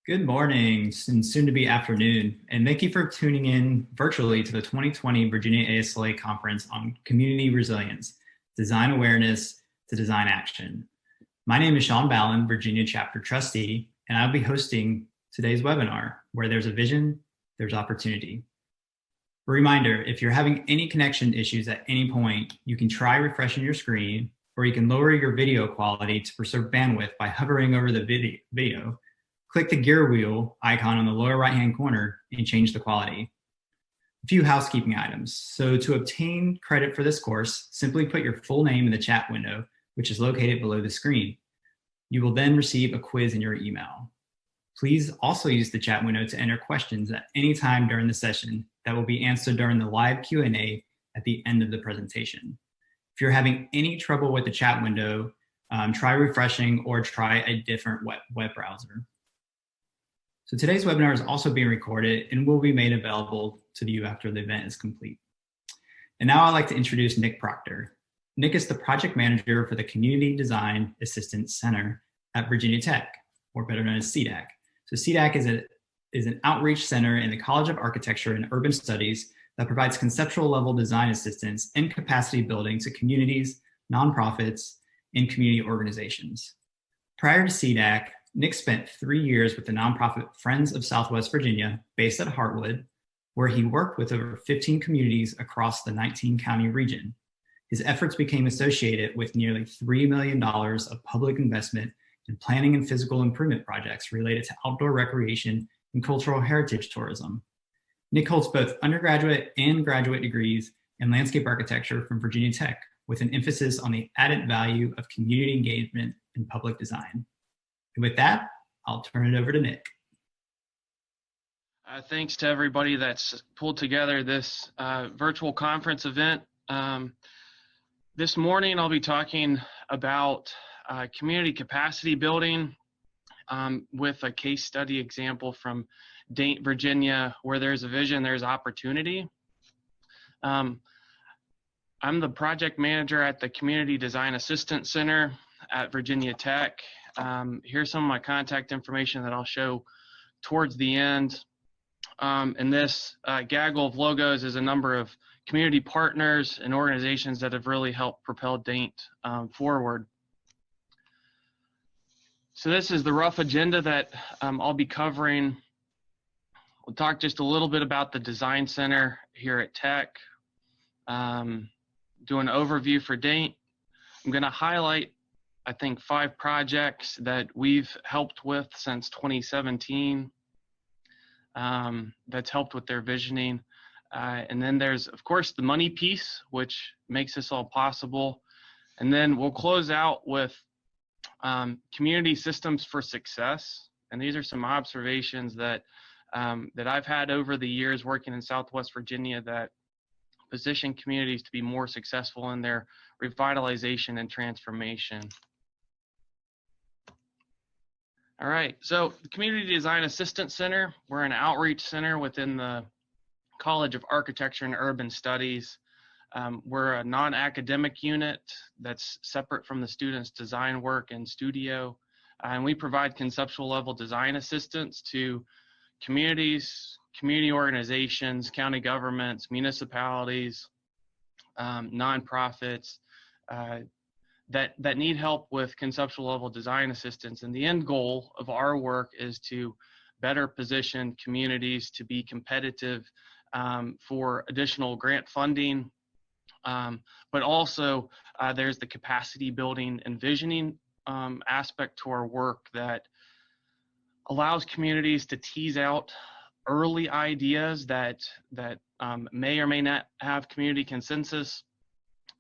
Good morning and soon to be afternoon, and thank you for tuning in virtually to the 2020 Virginia ASLA Conference on Community Resilience, Design Awareness to Design Action. My name is Sean Ballin, Virginia Chapter Trustee, and I'll be hosting today's webinar, Where There's a Vision, There's Opportunity. A reminder, if you're having any connection issues at any point, you can try refreshing your screen, or you can lower your video quality to preserve bandwidth by hovering over the video. Click the gear wheel icon on the lower right-hand corner and change the quality. A few housekeeping items. So to obtain credit for this course, simply put your full name in the chat window, which is located below the screen. You will then receive a quiz in your email. Please also use the chat window to enter questions at any time during the session that will be answered during the live Q&A at the end of the presentation. If you're having any trouble with the chat window, try refreshing or try a different web browser. So today's webinar is also being recorded and will be made available to you after the event is complete. And now I'd like to introduce Nick Proctor. Nick is the project manager for the Community Design Assistance Center at Virginia Tech, or better known as CDAC. So CDAC is an outreach center in the College of Architecture and Urban Studies that provides conceptual level design assistance and capacity building to communities, nonprofits, and community organizations. Prior to CDAC, Nick spent 3 years with the nonprofit Friends of Southwest Virginia, based at Hartwood, where he worked with over 15 communities across the 19-county region. His efforts became associated with nearly $3 million of public investment in planning and physical improvement projects related to outdoor recreation and cultural heritage tourism. Nick holds both undergraduate and graduate degrees in landscape architecture from Virginia Tech, with an emphasis on the added value of community engagement and public design. And with that, I'll turn it over to Nick. Thanks to everybody that's pulled together this virtual conference event. This morning, I'll be talking about community capacity building with a case study example from Dante, Virginia, where there's a vision, there's opportunity. I'm the project manager at the Community Design Assistance Center at Virginia Tech. Here's some of my contact information that I'll show towards the end. And this gaggle of logos is a number of community partners and organizations that have really helped propel Dante forward. So this is the rough agenda that I'll be covering. We'll talk just a little bit about the Design Center here at Tech, do an overview for Dante. I'm going to highlight, I think, 5 projects that we've helped with since 2017 that's helped with their visioning. And then there's, of course, the money piece, which makes this all possible. And then we'll close out with community systems for success. And these are some observations that I've had over the years working in Southwest Virginia that position communities to be more successful in their revitalization and transformation. All right, so the Community Design Assistance Center, we're an outreach center within the College of Architecture and Urban Studies. We're a non-academic unit that's separate from the students' design work and studio. And we provide conceptual level design assistance to communities, community organizations, county governments, municipalities, nonprofits, that need help with conceptual level design assistance. And the end goal of our work is to better position communities to be competitive for additional grant funding, but also there's the capacity building and visioning aspect to our work that allows communities to tease out early ideas that may or may not have community consensus.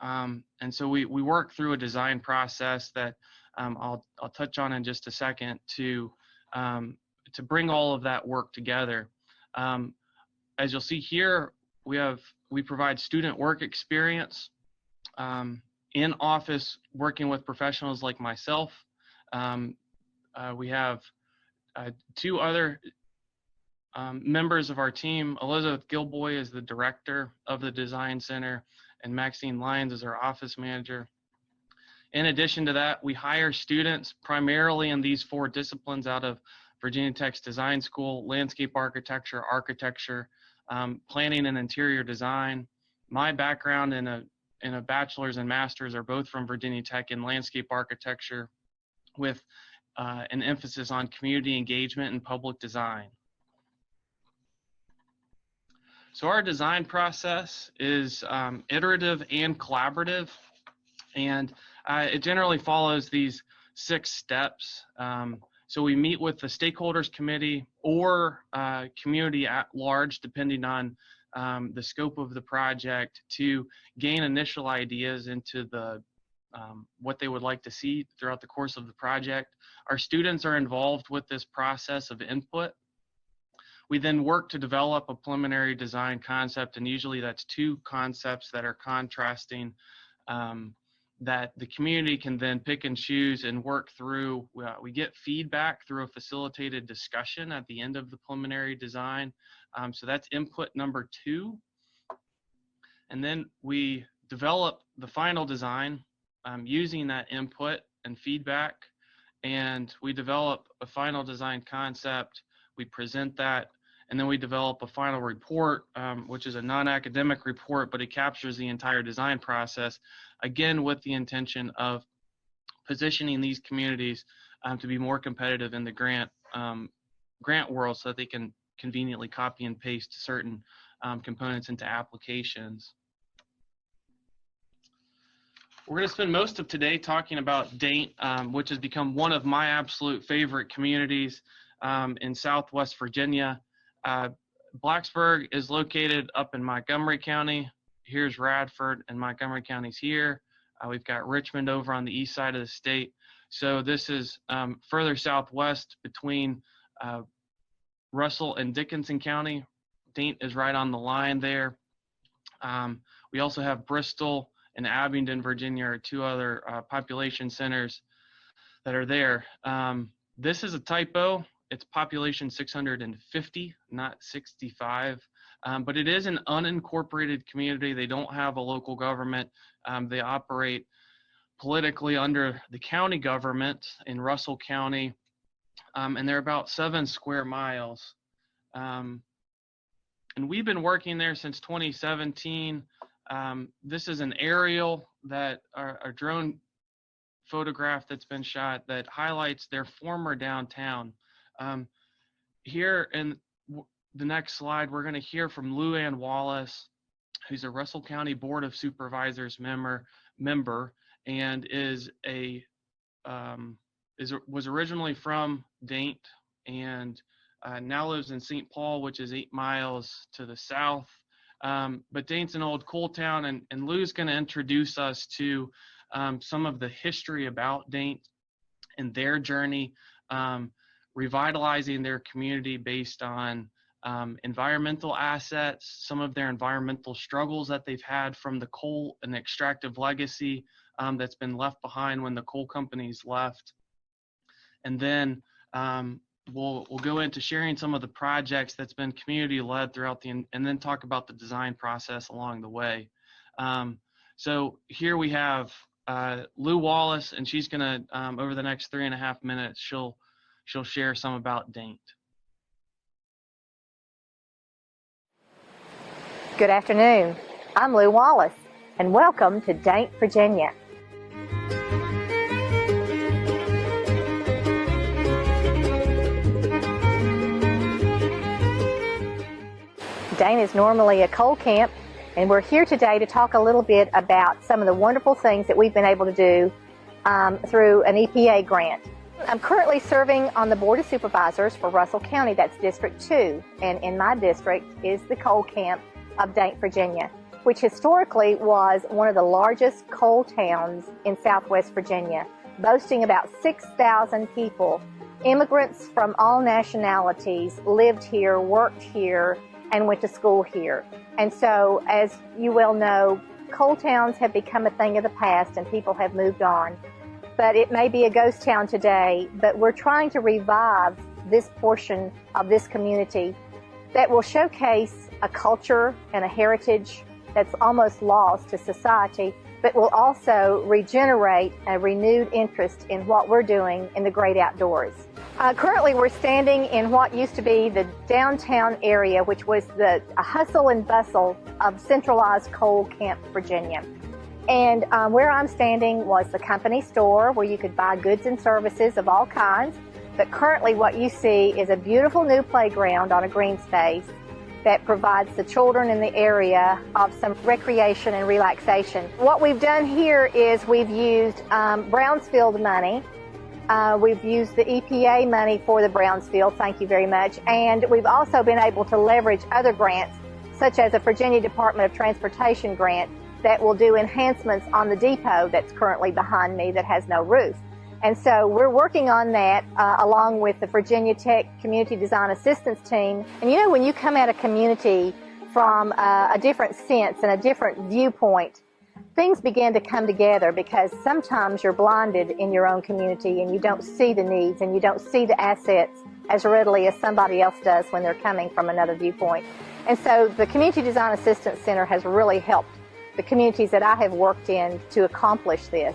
And so we work through a design process that I'll touch on in just a second to bring all of that work together. As you'll see here, we provide student work experience in office, working with professionals like myself. We have 2 other members of our team. Elizabeth Gilboy is the director of the Design Center, and Maxine Lyons is our office manager. In addition to that, we hire students primarily in these 4 disciplines out of Virginia Tech's design school, landscape architecture, planning and interior design. My background in a bachelor's and master's are both from Virginia Tech in landscape architecture with an emphasis on community engagement and public design. So our design process is iterative and collaborative, and it generally follows these 6 steps. So we meet with the stakeholders committee or community at large, depending on the scope of the project, to gain initial ideas into the what they would like to see throughout the course of the project. Our students are involved with this process of input. We then work to develop a preliminary design concept, and usually that's 2 concepts that are contrasting that the community can then pick and choose and work through. We get feedback through a facilitated discussion at the end of the preliminary design. So that's input number 2. And then we develop the final design using that input and feedback. And we develop a final design concept. We present that, and then we develop a final report, which is a non-academic report, but it captures the entire design process, again with the intention of positioning these communities to be more competitive in the grant world, so that they can conveniently copy and paste certain components into applications. We're going to spend most of today talking about Daint, which has become one of my absolute favorite communities in Southwest Virginia. Blacksburg is located up in Montgomery County. Here's Radford, and Montgomery County's here. We've got Richmond over on the east side of the state. So this is further southwest between Russell and Dickinson County. Daint is right on the line there. We also have Bristol and Abingdon, Virginia, are 2 other population centers that are there. This is a typo. It's population 650, not 65. But it is an unincorporated community. They don't have a local government. They operate politically under the county government in Russell County, and they're about 7 square miles. And we've been working there since 2017. This is an aerial that a drone photograph that's been shot that highlights their former downtown. Here in the next slide, we're going to hear from Lou Ann Wallace, who's a Russell County Board of Supervisors member, and was originally from Daint, and now lives in St. Paul, which is 8 miles to the south. But Daint's an old coal town, and Lou's going to introduce us to some of the history about Daint and their journey, revitalizing their community based on environmental assets, some of their environmental struggles that they've had from the coal and extractive legacy that's been left behind when the coal companies left. And then we'll go into sharing some of the projects that's been community led throughout and then talk about the design process along the way. So here we have Lou Wallace, and she's gonna over the next 3.5 minutes, she'll share some about Daint. Good afternoon. I'm Lou Wallace, and welcome to Daint, Virginia. Daint is normally a coal camp, and we're here today to talk a little bit about some of the wonderful things that we've been able to do through an EPA grant. I'm currently serving on the Board of Supervisors for Russell County, that's District 2, and in my district is the coal camp of Daint, Virginia, which historically was one of the largest coal towns in Southwest Virginia, boasting about 6,000 people. Immigrants from all nationalities lived here, worked here, and went to school here. And so, as you well know, coal towns have become a thing of the past and people have moved on. But it may be a ghost town today, but we're trying to revive this portion of this community that will showcase a culture and a heritage that's almost lost to society, but will also regenerate a renewed interest in what we're doing in the great outdoors. Currently, we're standing in what used to be the downtown area, which was the hustle and bustle of centralized coal camp, Virginia. And where I'm standing was the company store where you could buy goods and services of all kinds. But currently what you see is a beautiful new playground on a green space that provides the children in the area of some recreation and relaxation. What we've done here is we've used brownfield money. We've used the EPA money for the brownfield, thank you very much. And we've also been able to leverage other grants, such as a Virginia Department of Transportation grant that will do enhancements on the depot that's currently behind me that has no roof. And so we're working on that along with the Virginia Tech Community Design Assistance Team. And you know, when you come at a community from a different sense and a different viewpoint, things begin to come together, because sometimes you're blinded in your own community and you don't see the needs and you don't see the assets as readily as somebody else does when they're coming from another viewpoint. And so the Community Design Assistance Center has really helped the communities that I have worked in to accomplish this.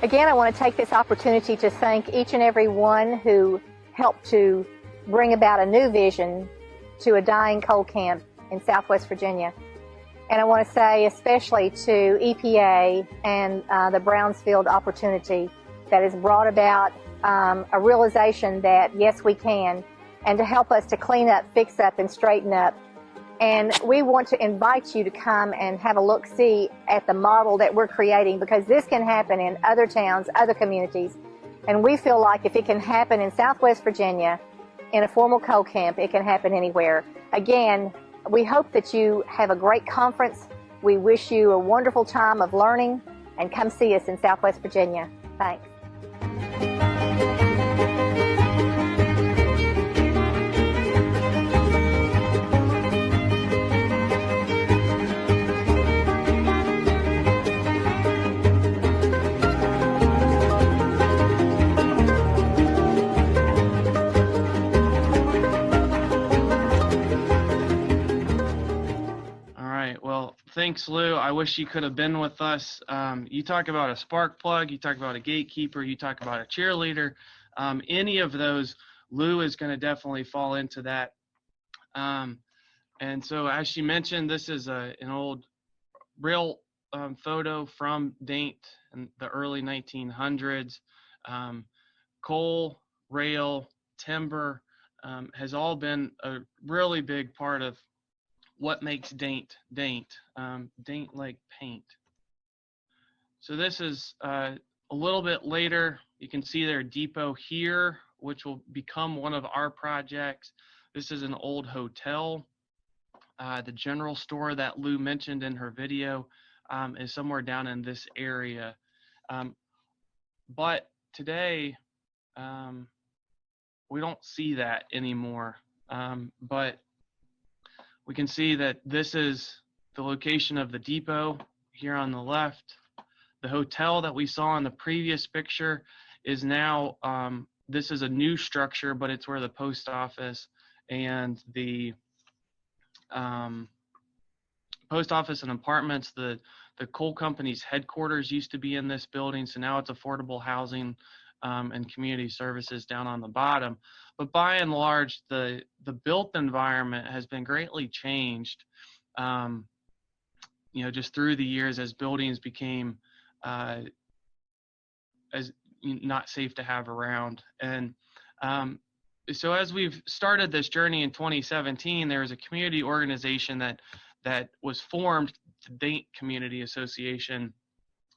Again, I want to take this opportunity to thank each and every one who helped to bring about a new vision to a dying coal camp in Southwest Virginia. And I want to say especially to EPA and the Brownfield opportunity that has brought about a realization that yes, we can, and to help us to clean up, fix up, and straighten up. And we want to invite you to come and have a look-see at the model that we're creating, because this can happen in other towns, other communities. And we feel like if it can happen in Southwest Virginia in a formal coal camp, it can happen anywhere. Again, we hope that you have a great conference. We wish you a wonderful time of learning, and come see us in Southwest Virginia. Thanks. Thanks, Lou. I wish you could have been with us. You talk about a spark plug, you talk about a gatekeeper, you talk about a cheerleader. Any of those, Lou is going to definitely fall into that. And so, as she mentioned, this is an old real photo from Dante in the early 1900s. Coal, rail, timber has all been a really big part of what makes Dante like paint. So this is a little bit later. You can see their depot here, which will become one of our projects. This is an old hotel. The general store that Lou mentioned in her video is somewhere down in this area. But today, we don't see that anymore. But we can see that this is the location of the depot here on the left. The hotel that we saw in the previous picture is now, this is a new structure, but it's where the post office and the post office and apartments, the coal company's headquarters used to be in this building. So now it's affordable housing and community services down on the bottom. But by and large, the built environment has been greatly changed, you know, just through the years as buildings became as not safe to have around. And so as we've started this journey in 2017, there was a community organization that was formed, the Dante Community Association,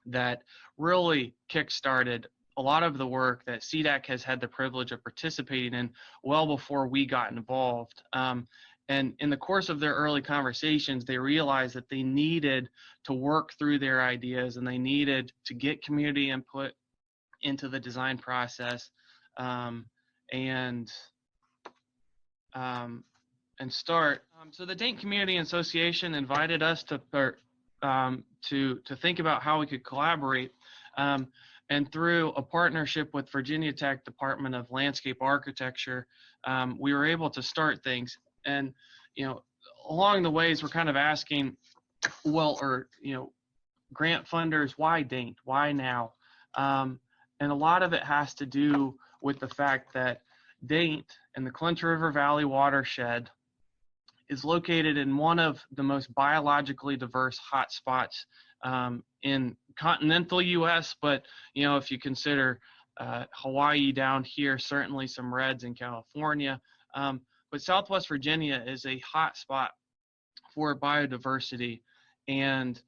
that really kickstarted a lot of the work that CDAC has had the privilege of participating in well before we got involved. And in the course of their early conversations, they realized that they needed to work through their ideas and they needed to get community input into the design process and start. So the Dante Community Association invited us to think about how we could collaborate. And through a partnership with Virginia Tech Department of Landscape Architecture, we were able to start things. And, you know, along the ways, we're kind of asking, grant funders, why Dante? Why now? And a lot of it has to do with the fact that, Dante and the Clinch River Valley watershed is located in one of the most biologically diverse hotspots in continental U.S., but if you consider Hawaii down here, certainly some reds in California, but Southwest Virginia is a hotspot for biodiversity, and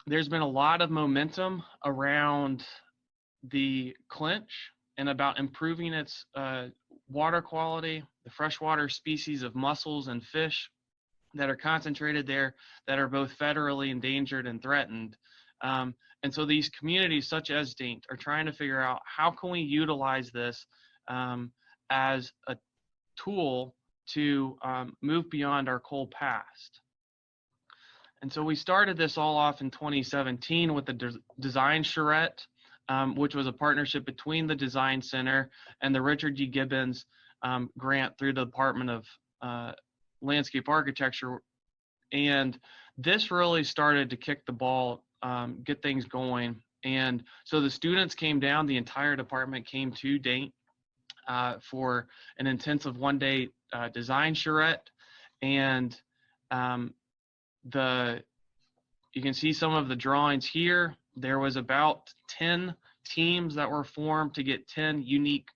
there's been a lot of momentum around the Clinch and about improving its water quality, the freshwater species of mussels and fish that are concentrated there that are both federally endangered and threatened. And so these communities such as Dante are trying to figure out how can we utilize this as a tool to move beyond our coal past. And so we started this all off in 2017 with the design charrette, which was a partnership between the Design Center and the Richard G. Gibbons grant through the Department of Landscape Architecture. And this really started to kick the ball, get things going. And so the students came down, the entire department came to Dante for an intensive one-day design charrette. And you can see some of the drawings here. There was about 10 teams that were formed to get 10 unique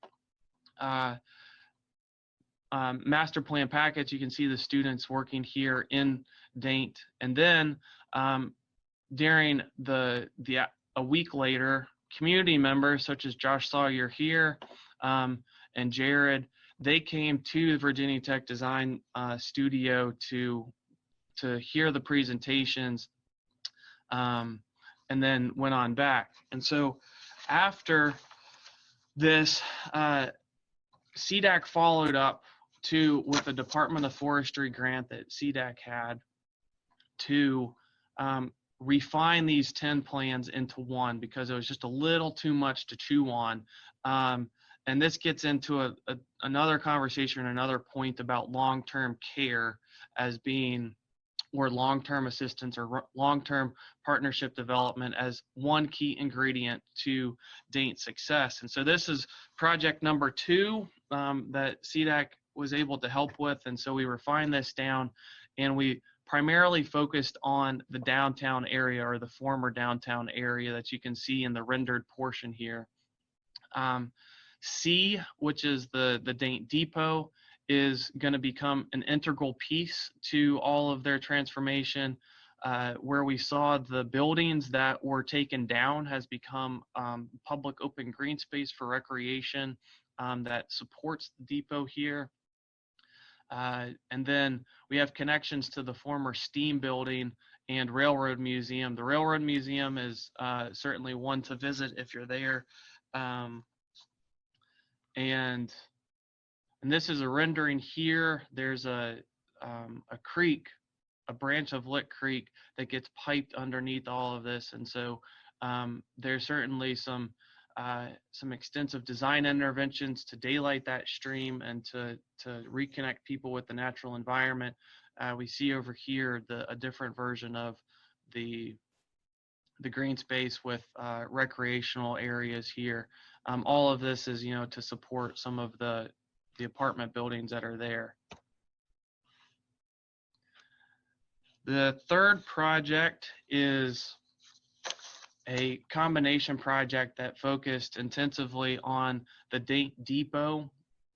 master plan packets. You can see the students working here in Dante. And then during a week later, community members such as Josh Sawyer here and Jared, they came to the Virginia Tech Design Studio to hear the presentations, and then went on back. And so after this, CDAC followed up with the Department of Forestry grant that CDAC had to refine these 10 plans into one, because it was just a little too much to chew on. And this gets into another conversation, another point about long-term care as being, or long-term assistance or long-term partnership development as one key ingredient to Dante's success. And so this is project number 2 that CDAC was able to help with. And so we refined this down, and we primarily focused on the downtown area, or the former downtown area that you can see in the rendered portion here. C, which is the Dante Depot, is going to become an integral piece to all of their transformation. Where we saw the buildings that were taken down has become public open green space for recreation that supports the depot here. And then we have connections to the former steam building and railroad museum. The railroad museum is certainly one to visit if you're there. And this is a rendering here. There's a creek, a branch of Lick Creek that gets piped underneath all of this. And so there's certainly some extensive design interventions to daylight that stream and to reconnect people with the natural environment. We see over here a different version of the green space with recreational areas here. All of this is, to support some of the apartment buildings that are there. The third project is a combination project that focused intensively on the Dante Depot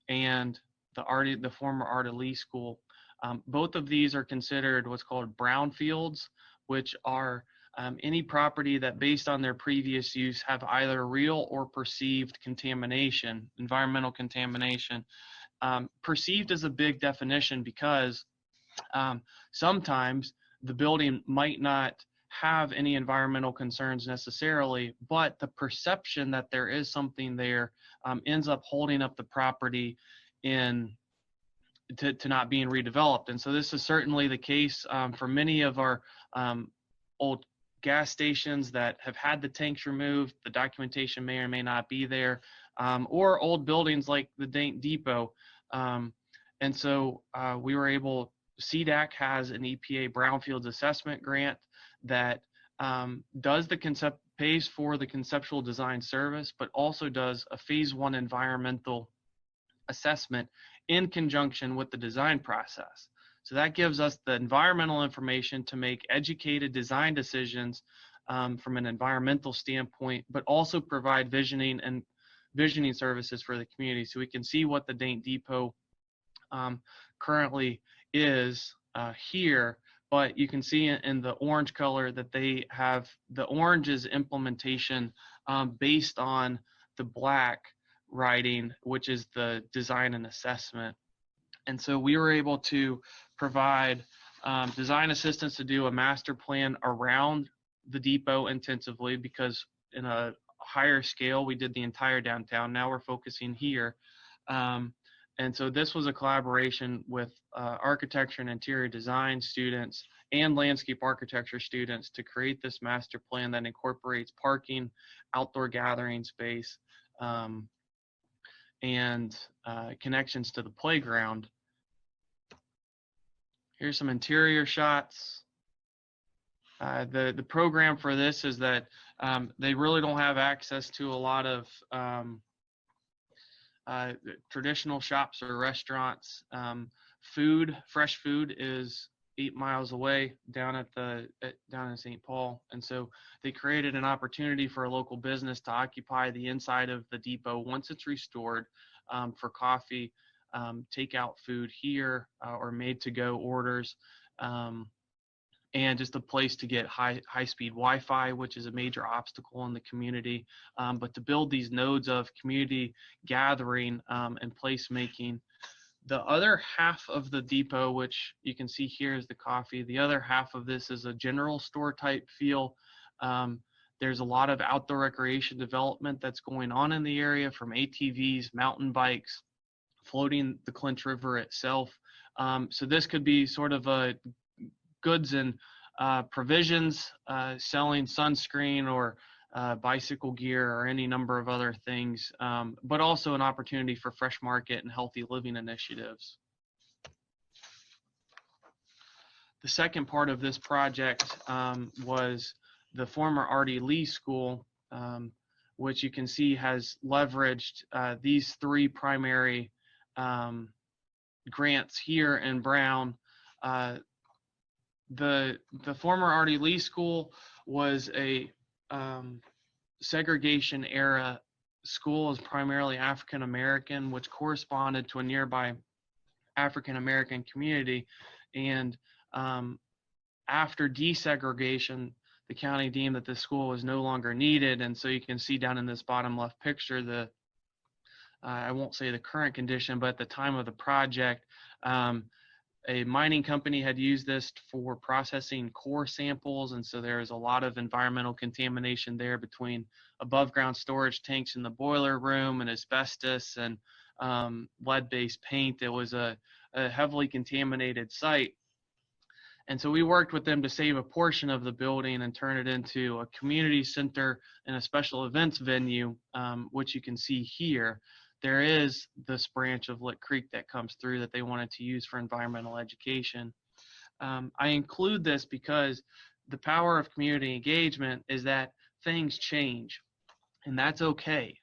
and the former Arty Lee School. Both of these are considered what's called brownfields, which are any property that, based on their previous use, have either real or perceived contamination, environmental contamination. Perceived is a big definition because sometimes the building might not have any environmental concerns necessarily, but the perception that there is something there ends up holding up the property to not being redeveloped. And so this is certainly the case for many of our old gas stations that have had the tanks removed. The documentation may or may not be there, or old buildings like the Dante Depot. And so we were able, CDAC has an EPA brownfields assessment grant that does the pays for the conceptual design service, but also does a phase 1 environmental assessment in conjunction with the design process. So that gives us the environmental information to make educated design decisions from an environmental standpoint, but also provide visioning services for the community. So we can see what the Dante Depot currently is here, but you can see in the orange color that they have, the orange is implementation based on the black writing, which is the design and assessment. And so we were able to provide design assistance to do a master plan around the depot intensively, because in a higher scale, we did the entire downtown. Now we're focusing here. And so this was a collaboration with architecture and interior design students and landscape architecture students to create this master plan that incorporates parking, outdoor gathering space, and connections to the playground. Here's some interior shots. The program for this is that they really don't have access to a lot of traditional shops or restaurants. Fresh food is 8 miles away down in St. Paul, and so they created an opportunity for a local business to occupy the inside of the depot once it's restored for coffee, takeout food here, or made-to-go orders, and just a place to get high-speed Wi-Fi, which is a major obstacle in the community, but to build these nodes of community gathering and placemaking. The other half of the depot, which you can see here, is the coffee. The other half of this is a general store type feel. There's a lot of outdoor recreation development that's going on in the area, from ATVs, mountain bikes, floating the Clinch River itself. So this could be sort of a goods and provisions, selling sunscreen or bicycle gear or any number of other things, but also an opportunity for fresh market and healthy living initiatives. The second part of this project was the former Arty Lee School, which you can see has leveraged these 3 primary grants here in brown. The former Arty Lee School was a segregation era school, is primarily African American, which corresponded to a nearby African American community. And after desegregation, the county deemed that the school was no longer needed. And so you can see down in this bottom left picture, I won't say the current condition, but at the time of the project, a mining company had used this for processing core samples, and so there is a lot of environmental contamination there between above ground storage tanks in the boiler room and asbestos and lead-based paint. It was a heavily contaminated site. And so we worked with them to save a portion of the building and turn it into a community center and a special events venue, which you can see here. There is this branch of Lick Creek that comes through that they wanted to use for environmental education. I include this because the power of community engagement is that things change, and that's okay.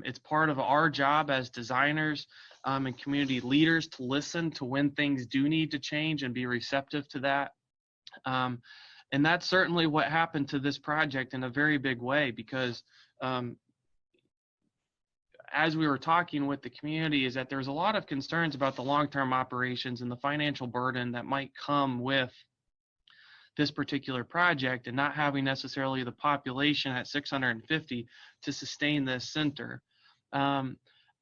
It's part of our job as designers and community leaders to listen to when things do need to change and be receptive to that. And that's certainly what happened to this project in a very big way, because as we were talking with the community, is that there's a lot of concerns about the long-term operations and the financial burden that might come with this particular project, and not having necessarily the population at 650 to sustain this center. And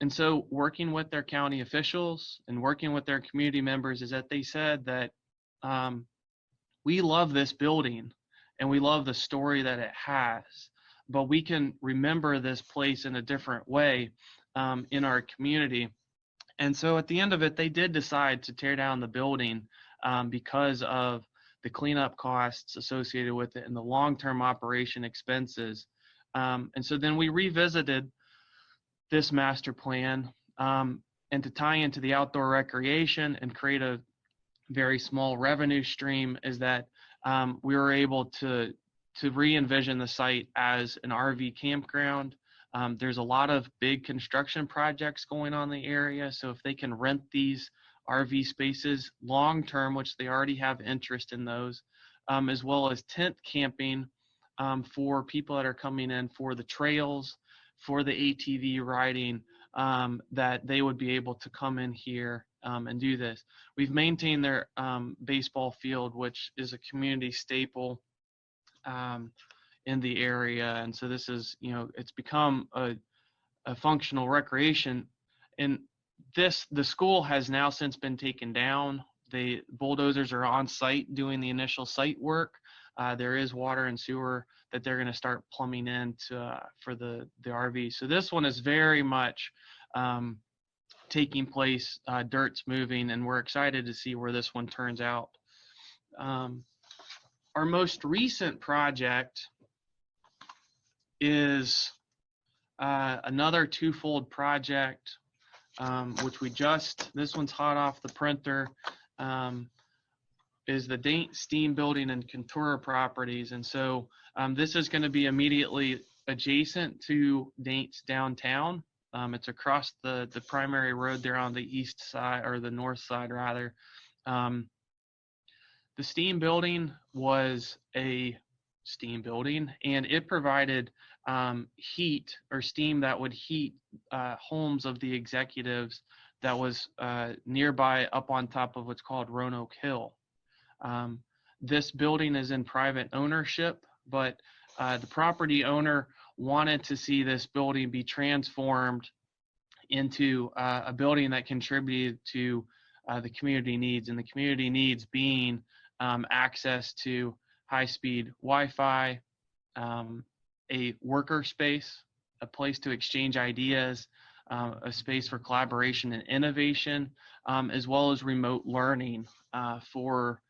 so working with their county officials and working with their community members, is that they said that we love this building and we love the story that it has, but we can remember this place in a different way in our community. And so at the end of it, they did decide to tear down the building because of the cleanup costs associated with it and the long-term operation expenses. And so then we revisited this master plan, and to tie into the outdoor recreation and create a very small revenue stream, is that we were able to to re-envision the site as an RV campground. There's a lot of big construction projects going on in the area, so if they can rent these RV spaces long-term, which they already have interest in those, as well as tent camping for people that are coming in for the trails, for the ATV riding, that they would be able to come in here and do this. We've maintained their baseball field, which is a community staple in the area, and so this is, it's become a functional recreation. And the school has now since been taken down. The bulldozers are on site doing the initial site work. There is water and sewer that they're going to start plumbing in for the RV. So this one is very much taking place, dirt's moving, and we're excited to see where this one turns out. Our most recent project is another twofold project, which this one's hot off the printer, is the Daint Steam Building and Contura properties. And so this is going to be immediately adjacent to Daint's downtown. It's across the primary road there on the east side, or the north side rather. The steam building was a steam building, and it provided heat or steam that would heat homes of the executives that was nearby up on top of what's called Roanoke Hill. This building is in private ownership, but the property owner wanted to see this building be transformed into a building that contributed to the community needs, and the community needs being access to high-speed Wi-Fi, a worker space, a place to exchange ideas, a space for collaboration and innovation, as well as remote learning for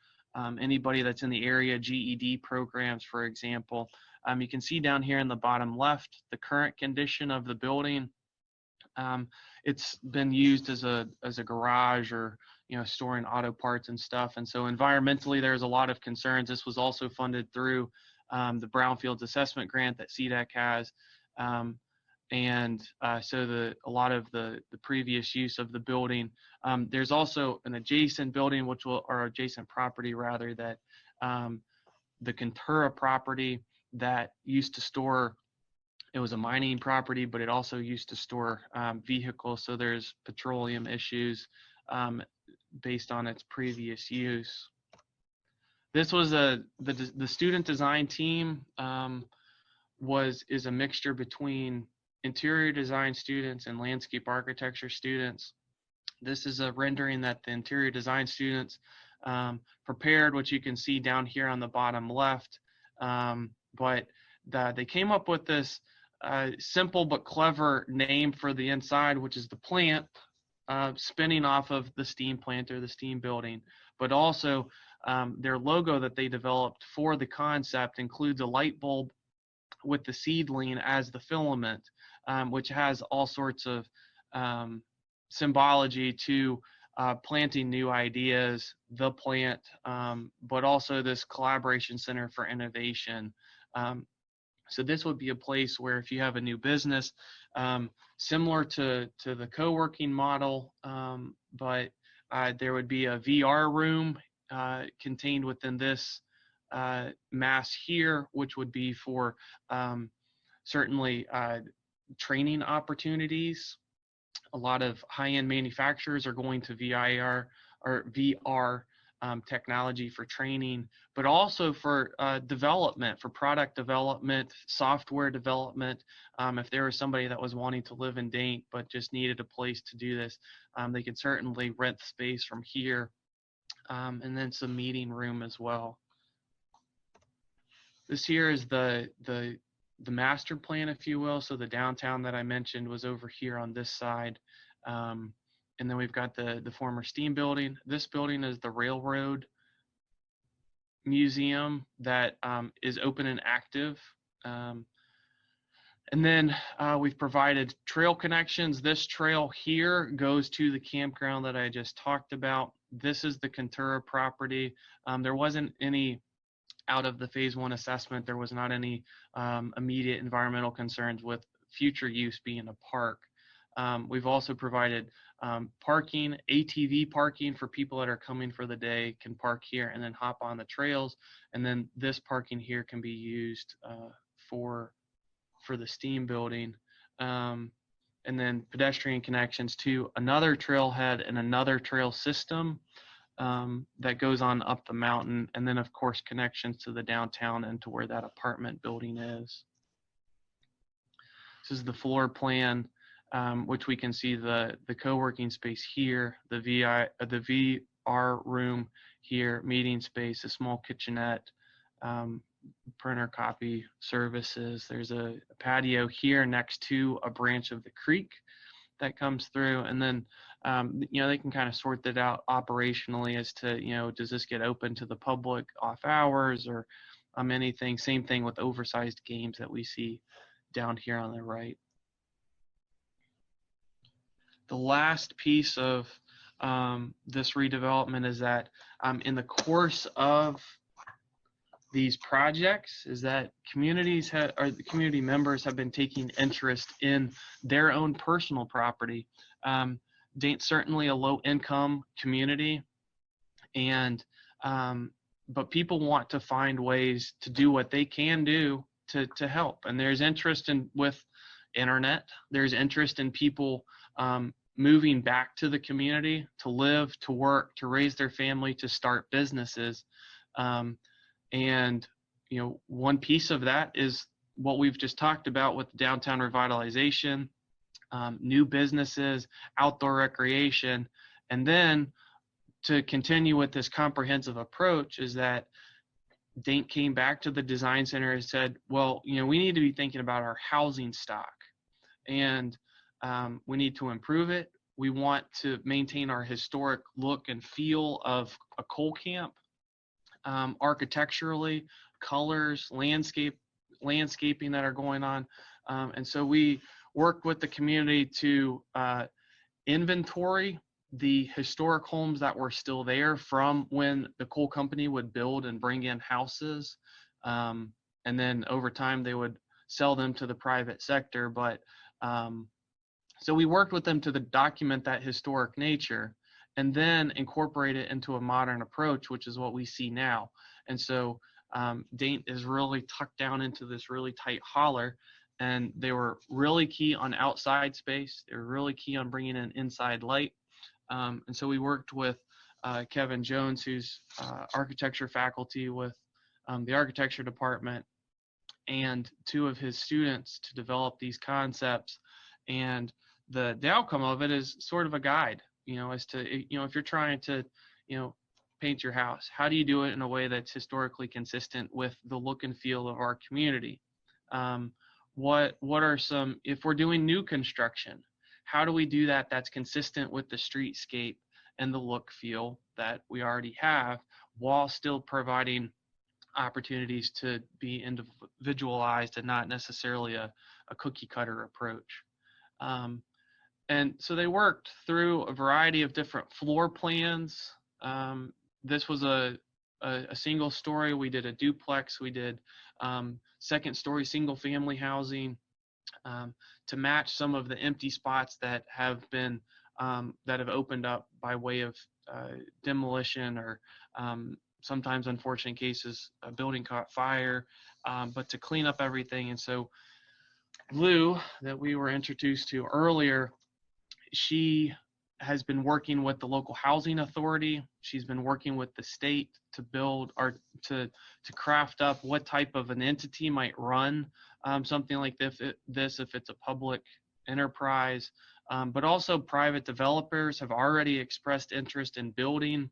anybody that's in the area, GED programs, for example. You can see down here in the bottom left the current condition of the building. It's been used as a garage, or storing auto parts and stuff, and so environmentally there's a lot of concerns. This was also funded through the brownfields assessment grant that CDEC has, and so a lot of the previous use of the building. There's also an adjacent building, or adjacent property rather, that the Contura property that used to store, it was a mining property, but it also used to store vehicles. So there's petroleum issues based on its previous use. This was the student design team is a mixture between interior design students and landscape architecture students. This is a rendering that the interior design students prepared, which you can see down here on the bottom left. But they came up with this simple but clever name for the inside, which is the plant, spinning off of the steam plant or the steam building. But also their logo that they developed for the concept includes a light bulb with the seedling as the filament, which has all sorts of symbology to planting new ideas, the plant, but also this collaboration center for innovation. So this would be a place where if you have a new business, similar to the co-working model, but there would be a VR room contained within this mass here, which would be for certainly training opportunities. A lot of high-end manufacturers are going to VIR or VR technology for training, but also for development, for product development, software development. If there was somebody that was wanting to live in Daint but just needed a place to do this, they could certainly rent space from here, and then some meeting room as well. This here is the master plan, if you will. So the downtown that I mentioned was over here on this side. And then we've got the former steam building. This building is the railroad museum that is open and active. And then we've provided trail connections. This trail here goes to the campground that I just talked about. This is the Contura property. There wasn't any out of the phase 1 assessment, there was not any immediate environmental concerns with future use being a park. We've also provided parking, ATV parking for people that are coming for the day can park here and then hop on the trails. And then this parking here can be used for the STEAM building. And then pedestrian connections to another trailhead and another trail system that goes on up the mountain. And then of course, connections to the downtown and to where that apartment building is. This is the floor plan, which we can see the co-working space here, the VR room here, meeting space, a small kitchenette, printer copy services. There's a patio here next to a branch of the creek that comes through. And then, they can kind of sort that out operationally as to, does this get open to the public off hours or anything. Same thing with oversized games that we see down here on the right. The last piece of this redevelopment is that in the course of these projects is that communities or the community members have been taking interest in their own personal property. Daint's certainly a low income community, and but people want to find ways to do what they can do to help. And there's interest with internet. There's interest in people moving back to the community to live, to work, to raise their family, to start businesses. And one piece of that is what we've just talked about with downtown revitalization, new businesses, outdoor recreation. And then to continue with this comprehensive approach is that Daint came back to the design center and said, well, we need to be thinking about our housing stock, and we need to improve it. We want to maintain our historic look and feel of a coal camp. Architecturally, colors, landscaping that are going on. And so we worked with the community to inventory the historic homes that were still there from when the coal company would build and bring in houses. And then over time, they would sell them to the private sector. But so we worked with them to document that historic nature, and then incorporate it into a modern approach, which is what we see now. And so Daint is really tucked down into this really tight holler, and they were really key on outside space. They were really key on bringing in inside light. And so we worked with Kevin Jones, who's architecture faculty with the architecture department, and two of his students to develop these concepts. And the outcome of it is sort of a guide, as to, if you're trying to, paint your house, how do you do it in a way that's historically consistent with the look and feel of our community? What are some, if we're doing new construction, how do we do that that's consistent with the streetscape and the look feel that we already have, while still providing opportunities to be individualized and not necessarily a cookie cutter approach? And so they worked through a variety of different floor plans. This was a single story. We did a duplex. We did second story single family housing to match some of the empty spots that have been that have opened up by way of demolition, or sometimes unfortunate cases, a building caught fire, but to clean up everything. And so Lou, that we were introduced to earlier, she has been working with the local housing authority. She's been working with the state to build or to craft up what type of an entity might run something like this if it's a public enterprise. But also private developers have already expressed interest in building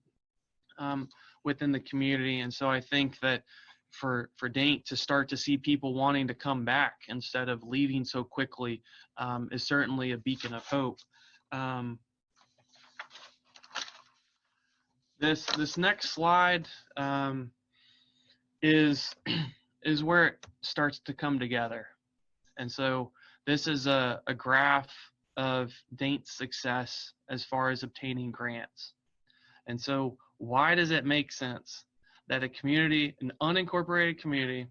within the community. And so I think that for Daint to start to see people wanting to come back instead of leaving so quickly is certainly a beacon of hope. This next slide is where it starts to come together. And so this is a graph of Daint's success as far as obtaining grants. And so why does it make sense? that a community, an unincorporated community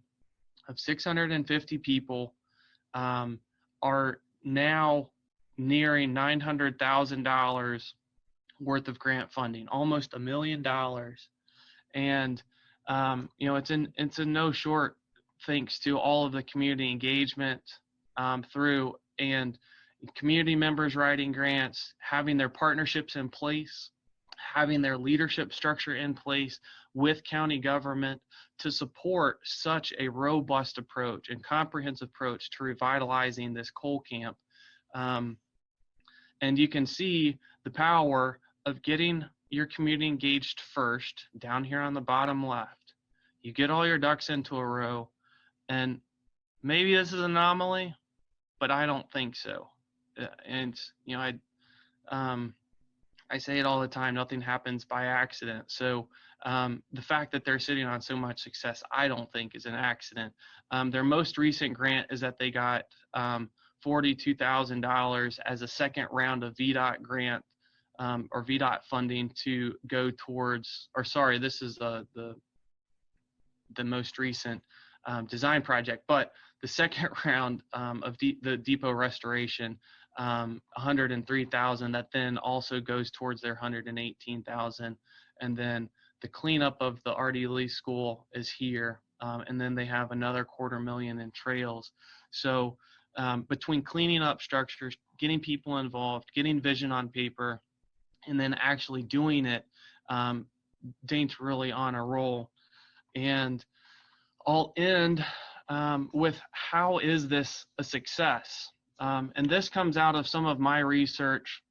of 650 people, are now nearing $900,000 worth of grant funding, almost $1 million. And you know, it's in no short thanks to all of the community engagement through and community members writing grants, having their partnerships in place, having their leadership structure in place with county government to support such a robust approach and comprehensive approach to revitalizing this coal camp. And you can see the power of getting your community engaged first, down here on the bottom left. You get all your ducks into a row, and maybe this is an anomaly, but I don't think so. And you know, I say it all the time, nothing happens by accident. So the fact that they're sitting on so much success, I don't think is an accident. Their most recent grant is that they got $42,000 as a second round of VDOT grant or VDOT funding to go towards, or sorry, this is the most recent design project, but the second round of the depot restoration, $103,000, that then also goes towards their $118,000, and then the cleanup of the Arty Lee School is here, and then they have another $250,000 in trails. So between cleaning up structures, getting people involved, getting vision on paper, and then actually doing it, Dane's really on a roll. And I'll end with how is this a success? And this comes out of some of my research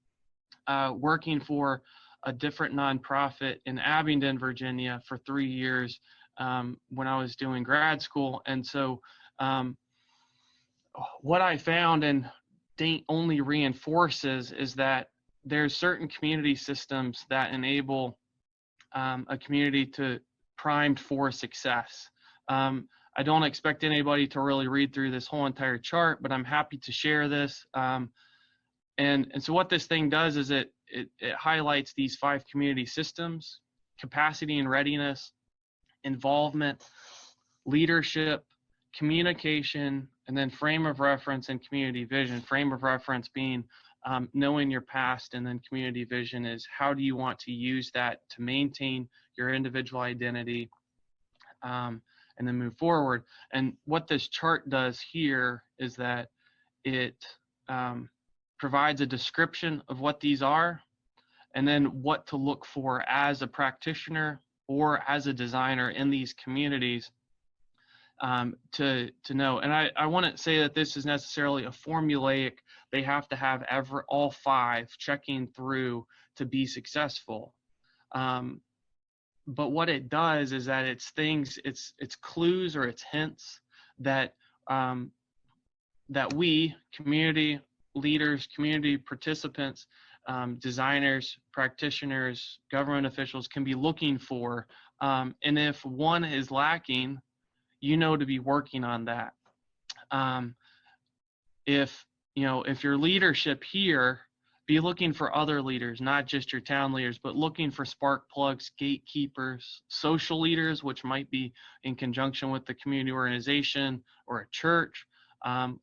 working for a different nonprofit in Abingdon, Virginia for 3 years when I was doing grad school. And so what I found, and Dane only reinforces, is that there's certain community systems that enable a community to primed for success. I don't expect anybody to really read through this whole entire chart, but I'm happy to share this. And so what this thing does is it highlights these 5 community systems: capacity and readiness, involvement, leadership, communication, and then frame of reference and community vision. Frame of reference being knowing your past, and then community vision is how do you want to use that to maintain your individual identity and then move forward. And what this chart does here is that it provides a description of what these are, and then what to look for as a practitioner or as a designer in these communities to know. And I wouldn't say that this is necessarily a formulaic, they have to have all 5 checking through to be successful. But what it does is that it's things, it's clues or it's hints that that we, community leaders, community participants, designers, practitioners, government officials can be looking for. And if one is lacking, you know to be working on that. If your leadership here, be looking for other leaders, not just your town leaders, but looking for spark plugs, gatekeepers, social leaders, which might be in conjunction with the community organization or a church,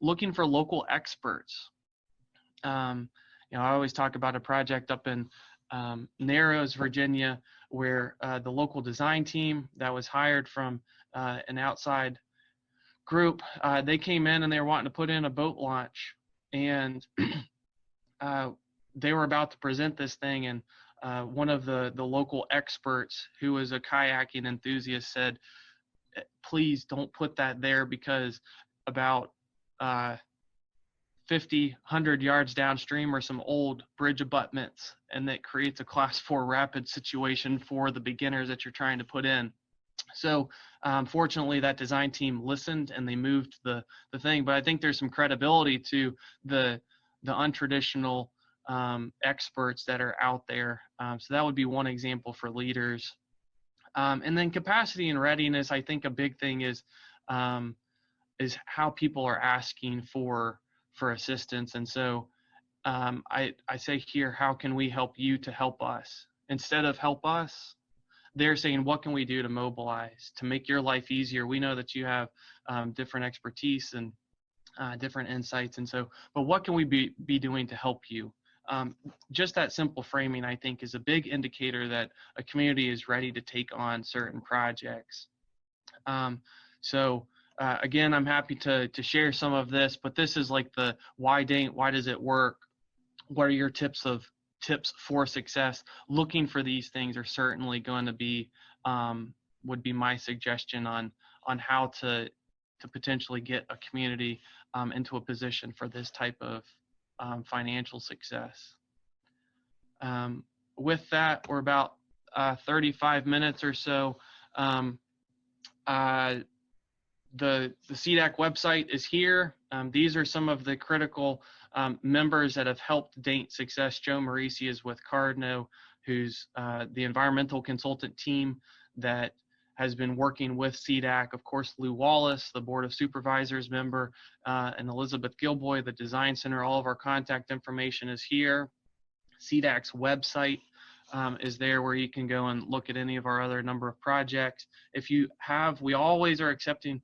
looking for local experts. I always talk about a project up in Narrows, Virginia, where the local design team that was hired from an outside group, they came in and they were wanting to put in a boat launch, and they were about to present this thing, and one of the local experts, who was a kayaking enthusiast, said, please don't put that there, because about 50, 100 yards downstream are some old bridge abutments, and that creates a class 4 rapid situation for the beginners that you're trying to put in. So fortunately, that design team listened and they moved the thing. But I think there's some credibility to the untraditional experts that are out there. So that would be one example for leaders. And then capacity and readiness, I think a big thing is how people are asking for assistance. And so I say here, how can we help you to help us? Instead of help us, they're saying, what can we do to mobilize, to make your life easier? We know that you have different expertise and different insights. And so, but what can we be doing to help you? Just that simple framing, I think, is a big indicator that a community is ready to take on certain projects. Again, I'm happy to share some of this, but this is like the why does it work? What are your tips for success? Looking for these things are certainly going to be would be my suggestion on how to potentially get a community into a position for this type of financial success. With that, we're about 35 minutes or so. The CDAC website is here. These are some of the critical members that have helped Daint's success. Joe Marisi is with Cardno, who's the environmental consultant team that has been working with CDAC. Of course, Lou Wallace, the Board of Supervisors member, and Elizabeth Gilboy, the Design Center. All of our contact information is here. CDAC's website is there where you can go and look at any of our other number of projects. If you have, we always are accepting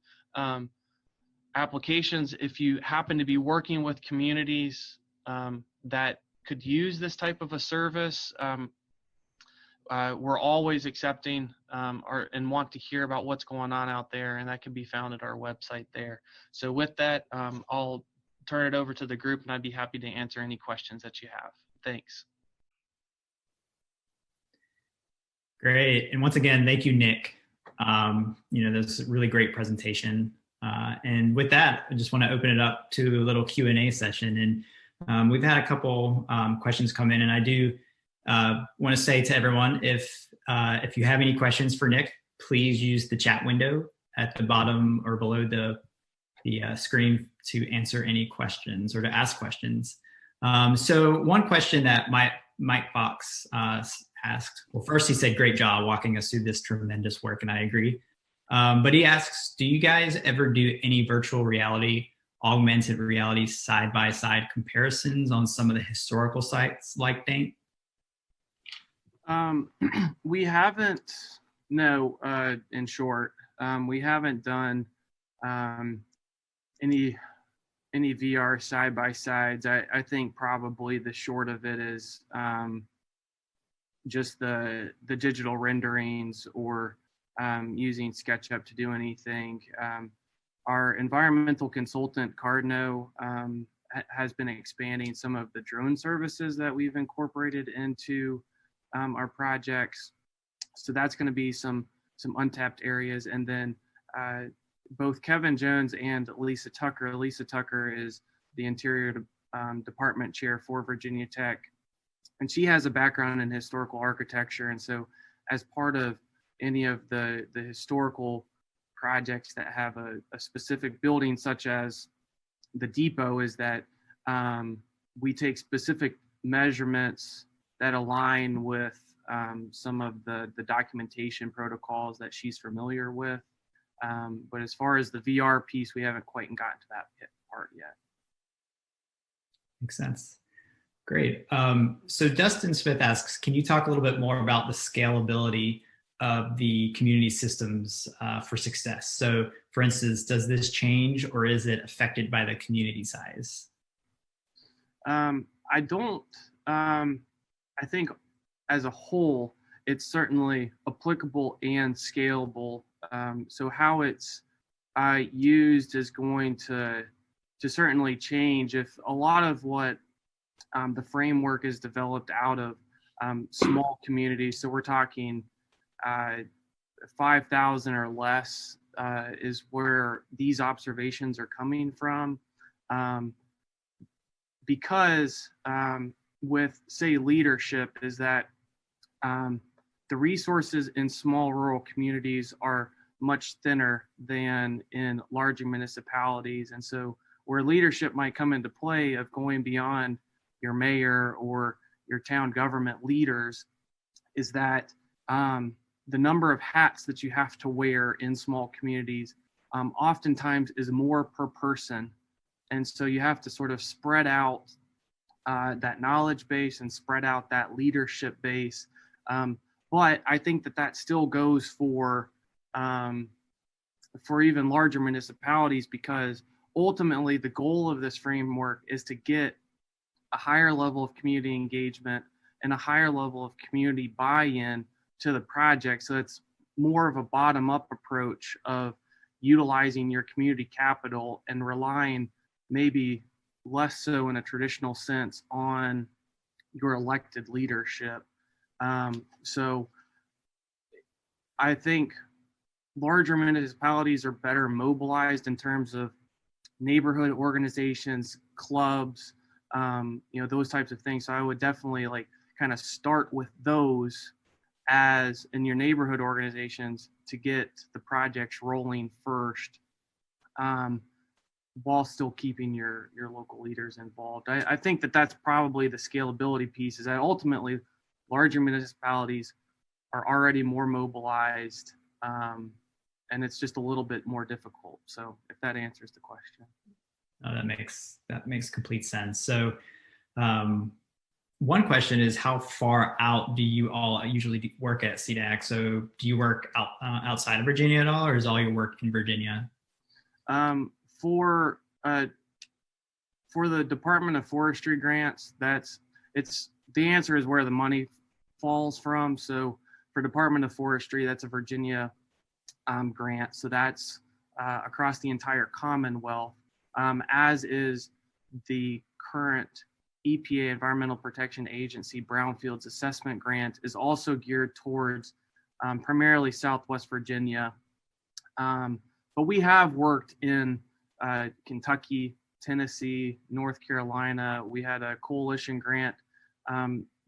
applications. If you happen to be working with communities that could use this type of a service, we're always accepting and want to hear about what's going on out there, and that can be found at our website there. So with that, I'll turn it over to the group, and I'd be happy to answer any questions that you have. Thanks. Great. And once again, thank you, Nick. This is a really great presentation. And with that, I just want to open it up to a little Q&A session. And we've had a couple questions come in, and I do want to say to everyone, if you have any questions for Nick, please use the chat window at the bottom or below the screen to answer any questions or to ask questions. So one question that Mike Fox asked, well, first he said, great job walking us through this tremendous work, and I agree. But he asks, do you guys ever do any virtual reality, augmented reality side-by-side comparisons on some of the historical sites like Daint? We haven't, no, in short, we haven't done any VR side-by-sides. I think probably the short of it is just the digital renderings or using SketchUp to do anything. Our environmental consultant, Cardno, has been expanding some of the drone services that we've incorporated into our projects. So that's going to be some untapped areas. And then both Kevin Jones and Lisa Tucker. Lisa Tucker is the Interior Department Chair for Virginia Tech, and she has a background in historical architecture. And so as part of any of the historical projects that have a specific building, such as the depot, is that we take specific measurements that align with some of the documentation protocols that she's familiar with. But as far as the VR piece, we haven't quite gotten to that part yet. Makes sense. Great. So Dustin Smith asks, can you talk a little bit more about the scalability of the community systems for success? So for instance, does this change or is it affected by the community size? I don't, I think as a whole, it's certainly applicable and scalable. So how it's used is going to certainly change. If a lot of what the framework is developed out of small communities, so we're talking 5,000 or less is where these observations are coming from. Because with, say, leadership, is that the resources in small rural communities are much thinner than in larger municipalities. And so where leadership might come into play of going beyond your mayor or your town government leaders is that the number of hats that you have to wear in small communities oftentimes is more per person. And so you have to sort of spread out that knowledge base and spread out that leadership base But I think that still goes for even larger municipalities, because ultimately the goal of this framework is to get a higher level of community engagement and a higher level of community buy-in to the project. So it's more of a bottom-up approach of utilizing your community capital and relying maybe less so in a traditional sense on your elected leadership. So I think larger municipalities are better mobilized in terms of neighborhood organizations, clubs, those types of things. So I would definitely kind of start with those as in your neighborhood organizations to get the projects rolling first, while still keeping your local leaders involved. I think that's probably the scalability piece, is that ultimately larger municipalities are already more mobilized, and it's just a little bit more difficult. So if that answers the question. Oh, that makes complete sense. So one question is, how far out do you all usually work at CDAC? So do you work outside of Virginia at all, or is all your work in Virginia? For the Department of Forestry grants, the answer is where the money falls from. So for Department of Forestry, that's a Virginia grant. So that's across the entire Commonwealth, as is the current EPA Environmental Protection Agency Brownfields Assessment Grant is also geared towards primarily Southwest Virginia. But we have worked in Kentucky, Tennessee, North Carolina. We had a coalition grant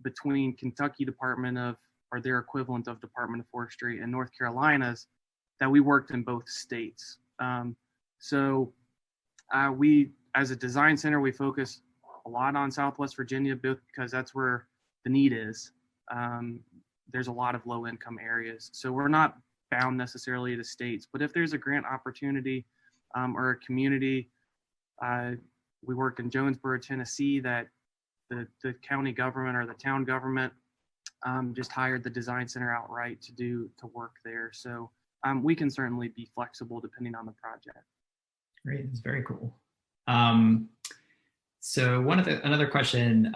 between Kentucky Department of, or their equivalent of Department of Forestry, and North Carolina's, that we worked in both states. So we, as a design center, we focus a lot on Southwest Virginia, both because that's where the need is. There's a lot of low income areas. So we're not bound necessarily to states, but if there's a grant opportunity or a community, we worked in Jonesboro, Tennessee, that the county government or the town government just hired the design center outright to work there. So we can certainly be flexible depending on the project. Great, it's very cool. So another question,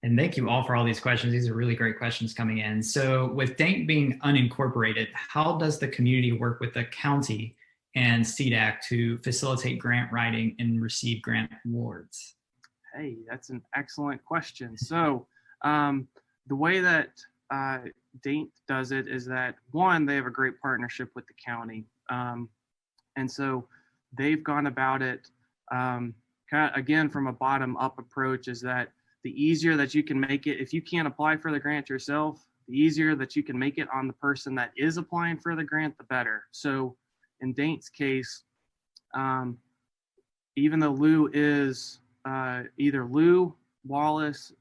and thank you all for all these questions. These are really great questions coming in. So with Dante being unincorporated, how does the community work with the county and CDAC to facilitate grant writing and receive grant awards? Hey, that's an excellent question. So the way that Dante does it is that, one, they have a great partnership with the county. And so they've gone about it kind of, again, from a bottom-up approach, is that the easier that you can make it, if you can't apply for the grant yourself, the easier that you can make it on the person that is applying for the grant, the better. So in Dante's case, even though Lou is either Lou Wallace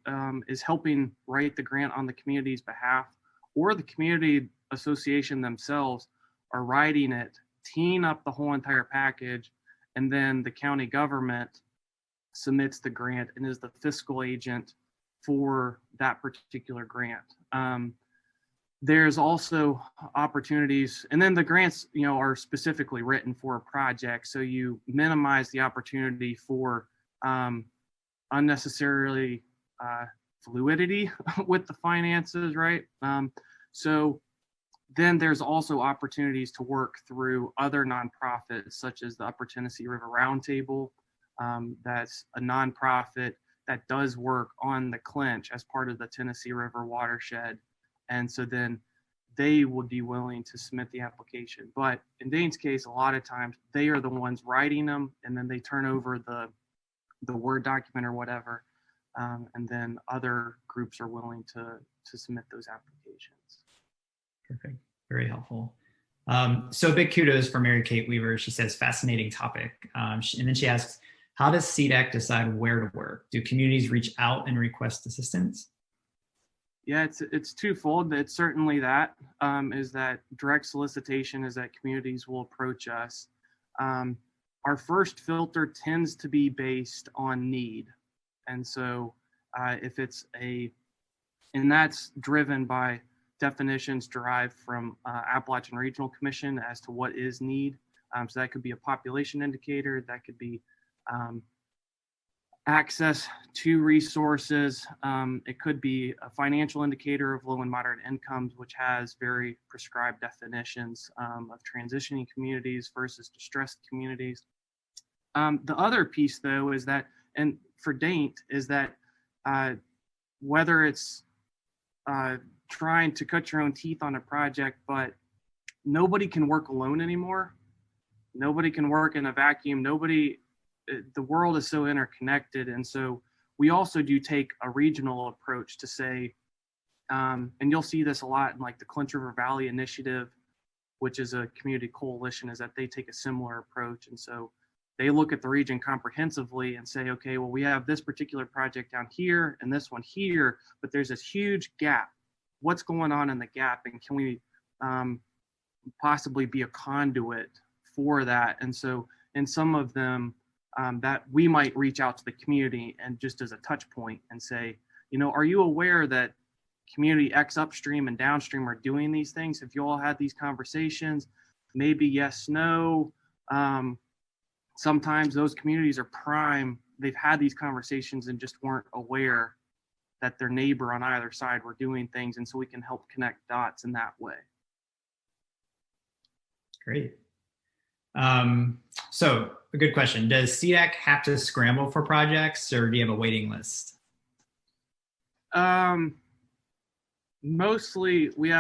is helping write the grant on the community's behalf, or the community association themselves are writing it, teeing up the whole entire package, and then the county government submits the grant and is the fiscal agent for that particular grant. There's also opportunities, and then the grants, are specifically written for a project, so you minimize the opportunity for unnecessarily fluidity with the finances, right? So then there's also opportunities to work through other nonprofits, such as the Upper Tennessee River Roundtable. That's a nonprofit that does work on the Clinch as part of the Tennessee River watershed. And so then they would be willing to submit the application. But in Dane's case, a lot of times they are the ones writing them, and then they turn over the Word document or whatever. And then other groups are willing to submit those applications. Perfect. Very helpful. So big kudos for Mary Kate Weaver. She says, fascinating topic. And then she asks, how does CDAC decide where to work? Do communities reach out and request assistance? Yeah, it's twofold. It's certainly that, is that direct solicitation, is that communities will approach us. Our first filter tends to be based on need. And so if it's a And that's driven by definitions derived from Appalachian Regional Commission as to what is need. So that could be a population indicator, that could be access to resources. It could be a financial indicator of low and moderate incomes, which has very prescribed definitions of transitioning communities versus distressed communities. The other piece, though, is that, and for DAINT, is that whether it's trying to cut your own teeth on a project, but nobody can work alone anymore. Nobody can work in a vacuum. The world is so interconnected. And so we also do take a regional approach to say, and you'll see this a lot in like the Clinch River Valley Initiative, which is a community coalition, is that they take a similar approach. And so they look at the region comprehensively and say, okay, well, we have this particular project down here and this one here, but there's this huge gap. What's going on in the gap? And can we possibly be a conduit for that? And so in some of them, that we might reach out to the community and just as a touch point and say, you know, are you aware that community X upstream and downstream are doing these things? Have you all had these conversations? Maybe yes, no. Sometimes those communities are prime. They've had these conversations and just weren't aware that their neighbor on either side were doing things. And so we can help connect dots in that way. Great. So a good question. Does CDAC have to scramble for projects, or do you have a waiting list? Mostly we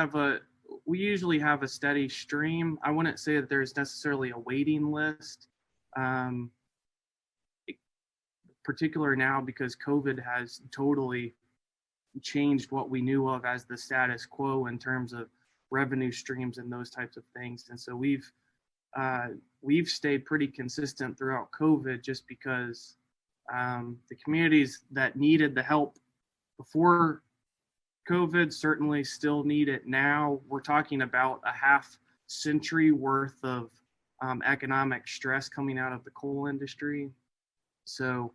usually have a steady stream. I wouldn't say that there's necessarily a waiting list. Particular now because COVID has totally changed what we knew of as the status quo in terms of revenue streams and those types of things. And so we've stayed pretty consistent throughout COVID just because the communities that needed the help before COVID certainly still need it now. We're talking about a half century worth of economic stress coming out of the coal industry. So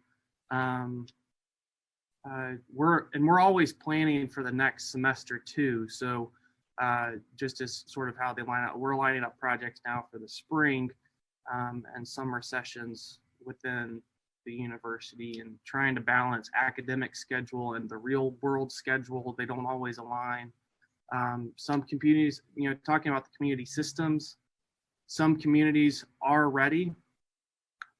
we're always planning for the next semester too. So just as sort of how they line up, we're lining up projects now for the spring and summer sessions within the university and trying to balance academic schedule and the real world schedule. They don't always align. Some communities, you know, talking about the community systems, some communities are ready,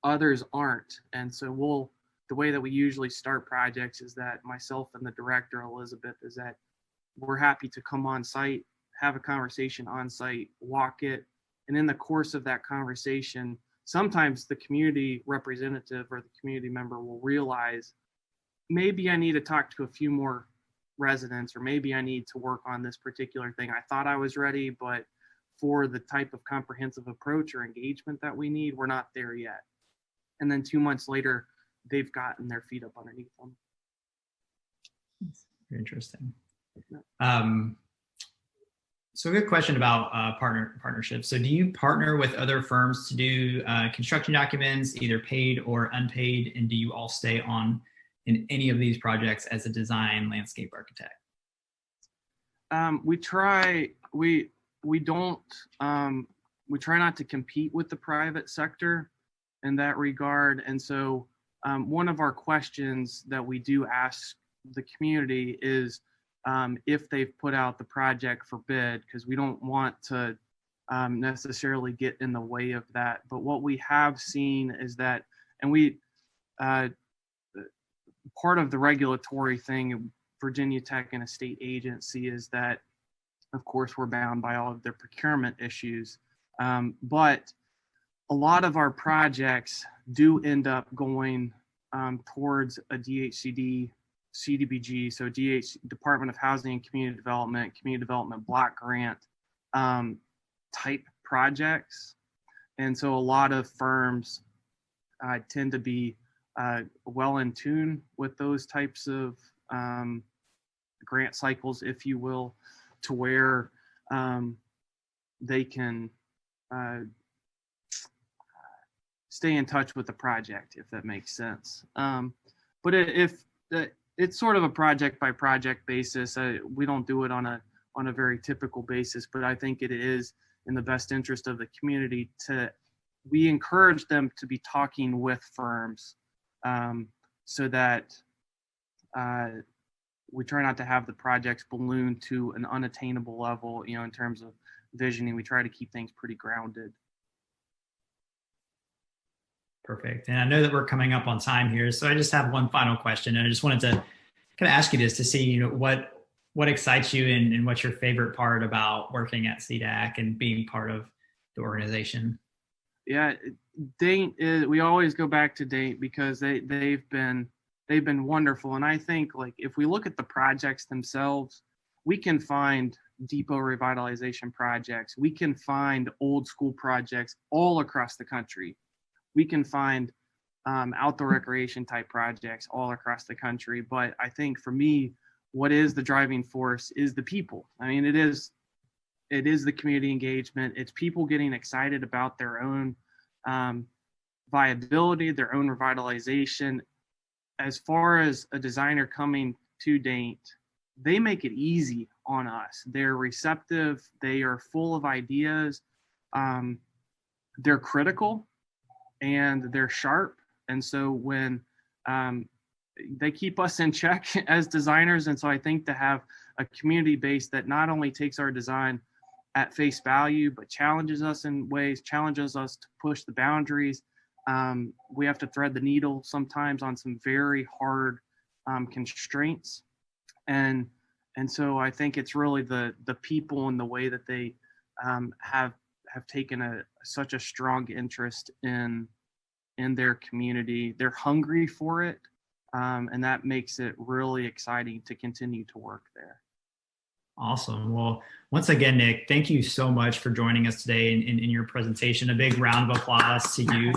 others aren't. And so the way that we usually start projects is that myself and the director, Elizabeth, is that we're happy to come on site, have a conversation on site, walk it. And in the course of that conversation, sometimes the community representative or the community member will realize, maybe I need to talk to a few more residents, or maybe I need to work on this particular thing. I thought I was ready, but for the type of comprehensive approach or engagement that we need, we're not there yet. And then 2 months later, they've gotten their feet up underneath them. Very interesting. So a good question about partnerships. So do you partner with other firms to do construction documents, either paid or unpaid? And do you all stay on in any of these projects as a design landscape architect? We try not to compete with the private sector in that regard. And so one of our questions that we do ask the community is if they've put out the project for bid, because we don't want to necessarily get in the way of that. But what we have seen is that, and part of the regulatory thing, Virginia Tech and a state agency, is that, of course, we're bound by all of their procurement issues. But a lot of our projects do end up going towards a DHCD, CDBG, so Department of Housing and Community Development block grant type projects. And so a lot of firms tend to be well in tune with those types of grant cycles, if you will, to where they can stay in touch with the project, if that makes sense. But it's sort of a project by project basis. We don't do it on a very typical basis, but I think it is in the best interest of the community we encourage them to be talking with firms, so that we try not to have the projects balloon to an unattainable level, in terms of visioning. We try to keep things pretty grounded. Perfect. And I know that we're coming up on time here, so I just have one final question, and I just wanted to kind of ask you this to see, what excites you and what's your favorite part about working at CDAC and being part of the organization? Yeah, Dante is. We always go back to Dante because they've been wonderful, and I think, like, if we look at the projects themselves, we can find depot revitalization projects. We can find old school projects all across the country. We can find outdoor recreation type projects all across the country. But I think for me, what is the driving force is the people. I mean, it is the community engagement. It's people getting excited about their own viability, their own revitalization. As far as a designer coming to Dante, they make it easy on us. They're receptive. They are full of ideas. They're critical and they're sharp. And so when they keep us in check as designers. And so I think to have a community base that not only takes our design at face value, but challenges us in ways, challenges us to push the boundaries. We have to thread the needle sometimes on some very hard constraints. And so I think it's really the people and the way that they have taken such a strong interest in their community. They're hungry for it. And that makes it really exciting to continue to work there. Awesome. Well, once again, Nick, thank you so much for joining us today in your presentation. A big round of applause to you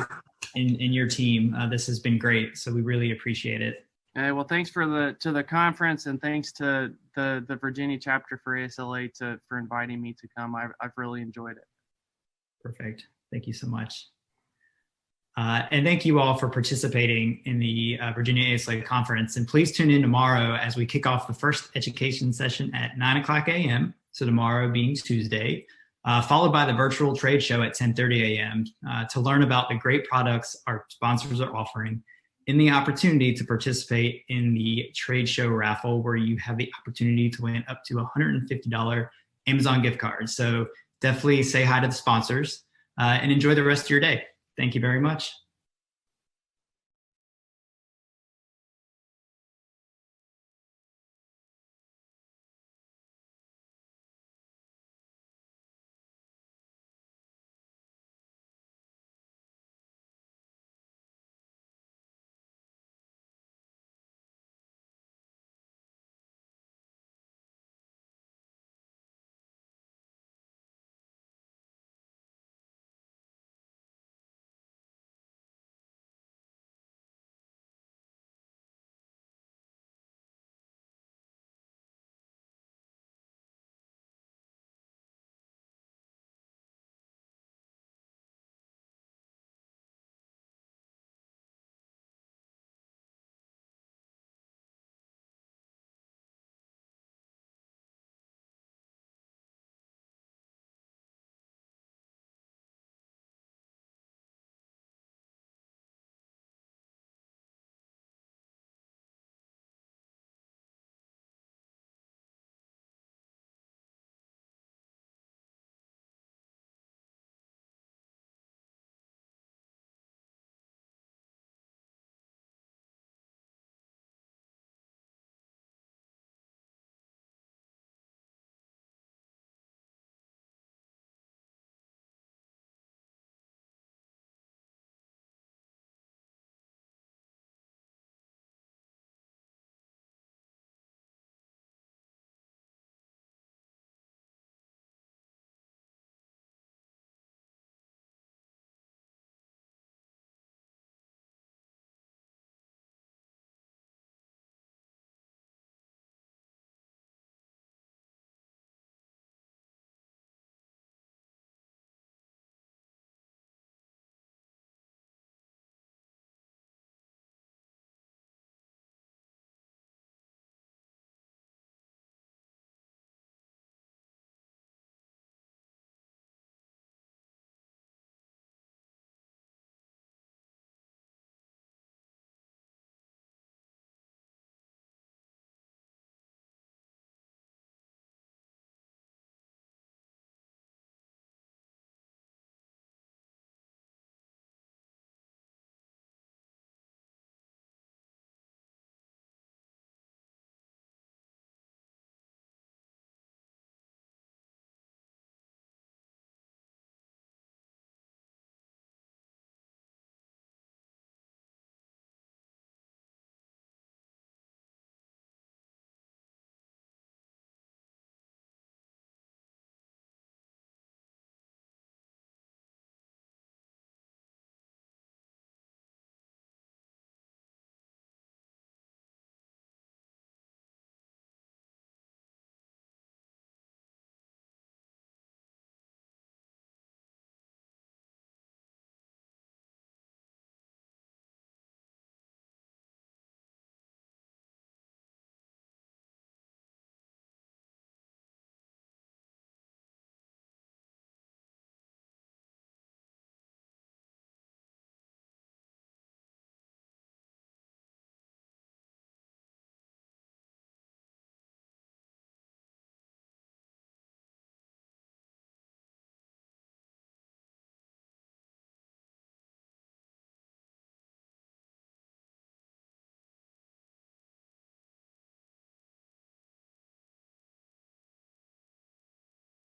and your team. This has been great. So we really appreciate it. Well, thanks to the conference, and thanks to the Virginia chapter for ASLA for inviting me to come. I've really enjoyed it. Perfect. Thank you so much. And thank you all for participating in the Virginia ASLA conference. And please tune in tomorrow as we kick off the first education session at 9:00 a.m. So tomorrow being Tuesday, followed by the virtual trade show at 10:30 a.m. To learn about the great products our sponsors are offering, and the opportunity to participate in the trade show raffle, where you have the opportunity to win up to $150 Amazon gift cards. So definitely say hi to the sponsors and enjoy the rest of your day. Thank you very much.